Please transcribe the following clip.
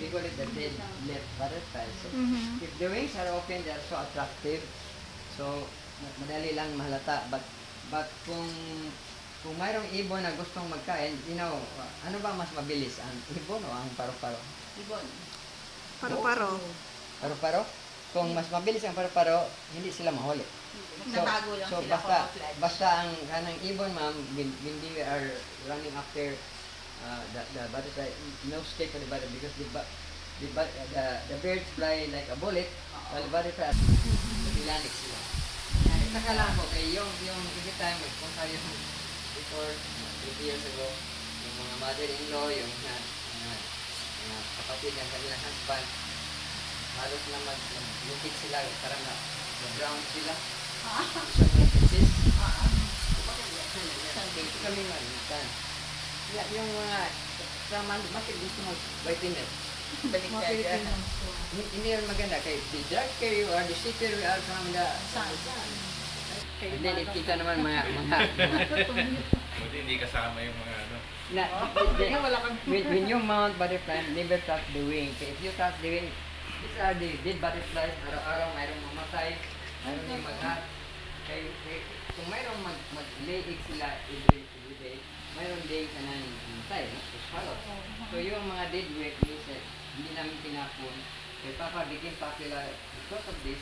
we call it the dead left butterfly. So, if the wings are open, they are so attractive. So, madali lang mahalata. But kung mayroong ibon na gustong magkain, ano ba mas mabilis? Ang ibon o ang paro-paro? Ibon. Paro-paro. Paro-paro? Kung mas mabilis ang paro-paro, hindi sila mahuli. Nagtatago lang So sila basta ang kanang ibon, ma'am, when we are running after the butterfly, no stick for the butterfly because the birds fly like a bullet, while the butterfly, bilanik sila. Saka lang po, kay yung every time, magpunta yung before, 2 years ago, yung mga mother-in-law, yung mga kapatid ng kanilang husband, halos na mag-lukit sila, parang na-brown sila. Sa mga pieces. Ito kami mag-ikan. Yung mga, bakit gusto mag-vitamin? Baliktad. Hindi yun maganda. Kay the darker you are, the sicker you are from the sun. And then kita naman mga Buti hindi kasama yung mga ano. When you mount butterfly, never touch the wing. Okay, if you touch the wing, these are the dead butterflies. Araw-araw mayroong mamatay, mayroong yung mag-hat. Kung mayroong mag-lay egg sila every day, mayroong day ka na mamatay, to swallow. So yung mga dead wing, hindi namin tinapon. Kaya Papa became popular because of this.